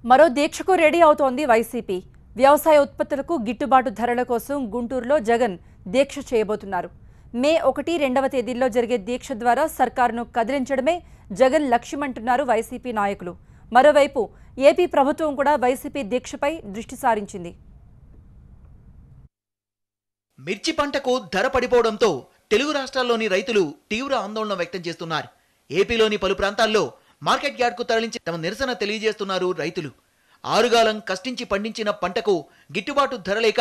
మరో దీక్షకు రెడీ అవుతోంది వైసీపీ. వ్యవసాయ ఉత్పత్తులకు గిట్టుబాటు ధరల కోసం గుంటూరులో జగన్ దీక్ష చేయబోతున్నారు. మే 1, 2వ తేదీల్లో జరిగే దీక్ష ద్వారా సర్కారును కదిలించడమే జగన్ లక్ష్యమంటున్నారు వైసీపీ నాయకులు. మరోవైపు ఏపీ ప్రభుత్వం కూడా వైసీపీ దీక్షపై దృష్టి సారించింది. మిర్చి పంటకు ధర పడిపోవడంతో తెలుగు రాష్ట్రాల్లోని రైతులు తీవ్ర ఆందోళన వ్యక్తం చేస్తున్నారు. ఏపీలోని పలు ప్రాంతాల్లో మార్కెట్ యార్డ్కు తరలించి తమ నిరసన తెలియజేస్తున్నారు రైతులు. ఆరుగాలం కష్టించి పండించిన పంటకు గిట్టుబాటు ధర లేక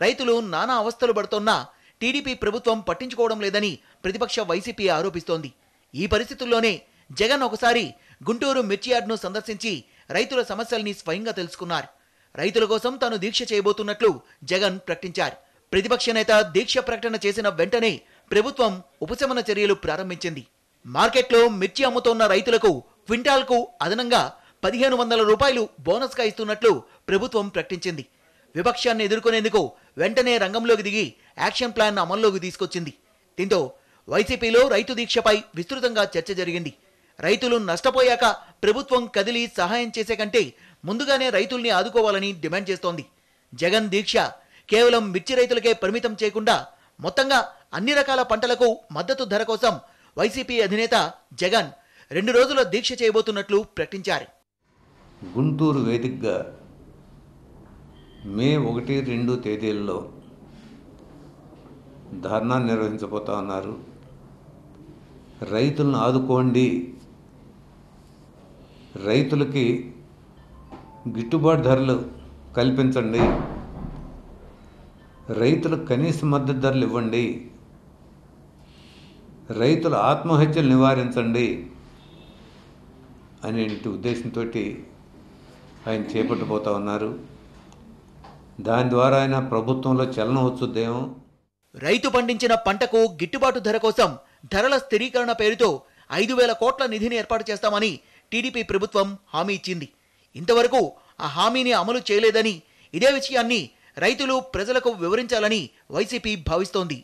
రైతులు నానా అవస్థలు పడుతున్నా టీడీపీ ప్రభుత్వం పట్టించుకోవడం లేదని ప్రతిపక్ష వైసీపీ ఆరోపిస్తోంది. ఈ పరిస్థితుల్లోనే జగన్ ఒకసారి గుంటూరు మిర్చి యార్డ్ను సందర్శించి రైతుల సమస్యల్ని స్వయంగా తెలుసుకున్నారు. రైతుల కోసం తాను దీక్ష చేయబోతున్నట్లు జగన్ ప్రకటించారు. ప్రతిపక్ష నేత దీక్ష ప్రకటన చేసిన వెంటనే ప్రభుత్వం ఉపశమన చర్యలు ప్రారంభించింది. మార్కెట్లో మిర్చి అమ్ముతోన్న రైతులకు క్వింటాల్కు అదనంగా 1500 రూపాయలు బోనస్గా ఇస్తున్నట్లు ప్రభుత్వం ప్రకటించింది. విపక్షాన్ని ఎదుర్కొనేందుకు వెంటనే రంగంలోకి దిగి యాక్షన్ ప్లాన్ అమల్లోకి తీసుకొచ్చింది. దీంతో వైసీపీలో రైతు దీక్షపై విస్తృతంగా చర్చ జరిగింది. రైతులు నష్టపోయాక ప్రభుత్వం కదిలి సహాయం చేసే కంటే ముందుగానే రైతుల్ని ఆదుకోవాలని డిమాండ్ చేస్తోంది. జగన్ దీక్ష కేవలం మిర్చి రైతులకే పరిమితం చేయకుండా మొత్తంగా అన్ని రకాల పంటలకు మద్దతు ధర కోసం వైసీపీ అధినేత జగన్ 2 రోజుల దీక్ష చేయబోతున్నట్లు ప్రకటించారు. గుంటూరు వేదికగా మే 1, 2 తేదీల్లో ధర్నా నిర్వహించబోతా ఉన్నారు. రైతులను ఆదుకోండి, రైతులకి గిట్టుబాటు ధరలు కల్పించండి, రైతులకు కనీస మద్దతు ధరలు ఇవ్వండి, రైతుల ఆత్మహత్యలు నివారించండి అనే ఉద్దేశంతో ఆయన చేపట్టబోతా ఉన్నారు. దాని ద్వారా ఆయన ప్రభుత్వంలో చలనం వచ్చుద్దేమో. రైతు పండించిన పంటకు గిట్టుబాటు ధర కోసం ధరల స్థిరీకరణ పేరుతో 5,000 కోట్ల నిధిని ఏర్పాటు చేస్తామని టీడీపీ ప్రభుత్వం హామీ ఇచ్చింది. ఇంతవరకు ఆ హామీని అమలు చేయలేదని, ఇదే విషయాన్ని రైతులు ప్రజలకు వివరించాలని వైసీపీ భావిస్తోంది.